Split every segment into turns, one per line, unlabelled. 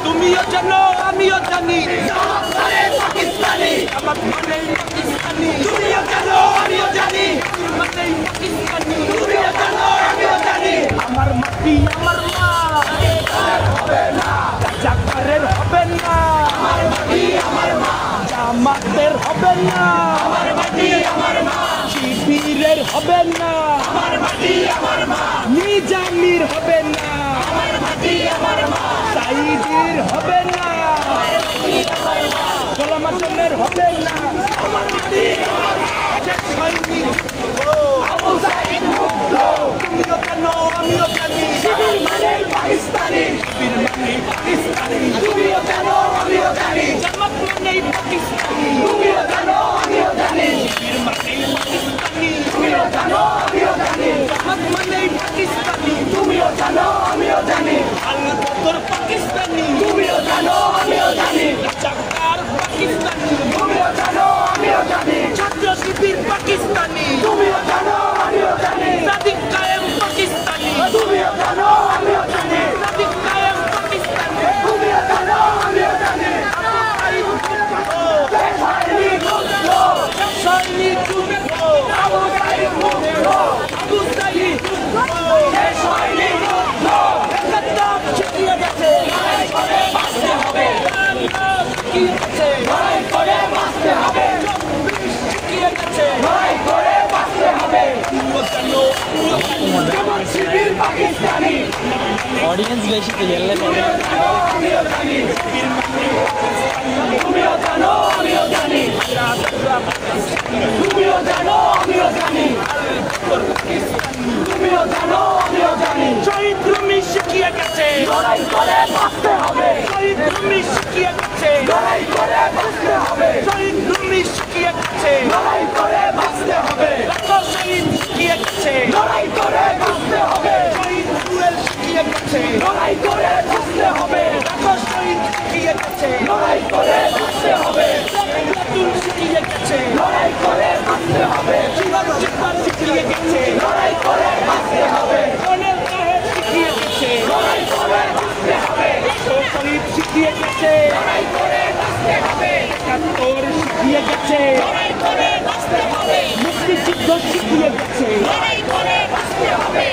তুমিও জানো আমিও জানি
পাকিস্তানি
আমার মানেই পাকিস্তানি
তুমিও জানো আমিও জানি
মানেই পাকিস্তানি
তুমিও জানো আমিও জানি
আমার মাটি আমার মা
হবে না
জাকারের হবে না
আমার মাটি আমার মা
জামাতের হবে না
আমার মাটি আমার মা
শিবিরের হবে না
আমার মাটি আমার মা
নিজামির হবে না
আমার মাটি আমার মা
সাইদির হবে না গোলামাজনের হবে না
আমার মাটি আমার মা
সৈনিক
আবু সাইদ মুগ্ধ
তুমিও জানো আমিও জানি
শিবির মানে পাকিস্তানি
শিবির মানেই পাকিস্তানি
তুমিও জানো আমিও জানি
জামাত মানেই পাকিস্তানি
তুমিও জানো আমিও জানি
শিবির মানেই পাকিস্তানি
তুমিও জানো আমিও জানি
জামাত মানেই পাকিস্তানি
তুমিও জানো আমিও জানি
আল বদর পাকিস্তানি
তুমিও জানো আমিও জানি
জাকার পাকিস্তানি
তুমিও জানো আমিও জানি
ছাত্র শিবির পাকিস্তানি
তুমিও জানো আমিও জানি
সাদিক কায়েম পাকিস্তানি
তুমিও জানো আমিও জানি
সাদিক কায়েম পাকিস্তানি
তুমিও জানো আমিও জানি সৈনিক মুগ্ধ
সৈনিক যুদ্ধ
আবু সাইদ মুগ্ধ
আবু সাইদ
সৈনিক মুগ্ধ
কাদ্দাফ শিখিয়ে গেছে
লড়াই করে বাঁচতে হবে
কাদ্দাফ শিখিয়ে গেছে
লড়াই করে বাঁচতে হবে
শিখিয়ে গেছে
লড়াই করে বাঁচতে হবে
তুমিও জানো আমিও জানি
যেমন শিবির পাকিস্তানি
ऑडियंस बेशी तो येल्ले पड़े
আমিও জানি তুমিও জানো আমিও জানি তুমিও জানো আমিও জানি তুমিও জানো আমিও জানি
শহীদ রুমি শিখিয়ে গেছে
লড়াই করে বাঁচতে হবে
শহীদ রুমি শিখিয়ে গেছে
লড়াই করে বাঁচতে হবে
শহীদ রুমি শিখিয়ে গেছে
লড়াই করে বাঁচতে হবে
লাখো শহীদ শিখিয়ে গেছে
লড়াই করে বাঁচতে হবে
শহীদ জুয়েল শিখিয়ে গেছে
লড়াই করে বাঁচতে হবে
লাখো শহীদ শিখিয়ে গেছে
লড়াই করে বাঁচতে হবে
নতুন শিখিয়ে গেছে
লড়াই করে বাঁচতে হবে
জীবন জীবন শিখিয়ে গেছে
লড়াই করে বাঁচতে হবে
অনেক কাহের শিখিয়ে গেছে
লড়াই করে বাঁচতে হবে
শহীদ শিখিয়ে গেছে
লড়াই করে বাঁচতে হবে
একাত্তর শিখিয়ে গেছে
লড়াই করে বাঁচতে হবে
মুক্তিযুদ্ধ শিখিয়ে গেছে
লড়াই করে বাঁচতে হবে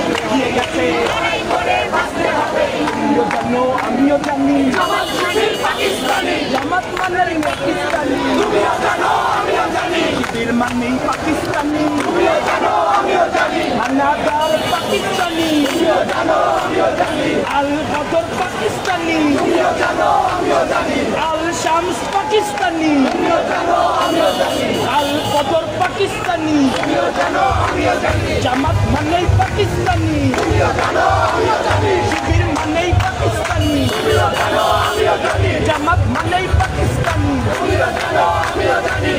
শিখিয়ে গেছে
লড়াই করে বাঁচতে হবে
তুমিও জানো আমিও জানি
জামাত শিবির পাকিস্তানি
জামাত মানেই পাকিস্তানি
তুমিও জানো আমিও জানি
শিবির মানেই পাকিস্তানি
তুমিও জানো আমিও জানি
হানাদার পাকিস্তানি
তুমিও জানো আমিও জানি
আল বদর পাকিস্তানি
তুমিও জানো আমিও জানি
আল শামস পাকিস্তানি
তুমিও জানো আমিও জানি
আল বদর পাকিস্তানি
তুমিও জানো আমিও জানি
জামাত মানেই পাকিস্তানি
তুমিও জানো আমিও জানি
শিবির মানেই পাকিস্তানি
তুমিও জানো আমিও জানি
জামাত মানেই পাকিস্তানি
তুমিও জানো আমিও জানি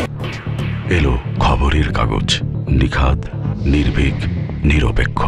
এলো খবরের কাগজ, নিখাত, নির্ভীক, নিরপেক্ষ।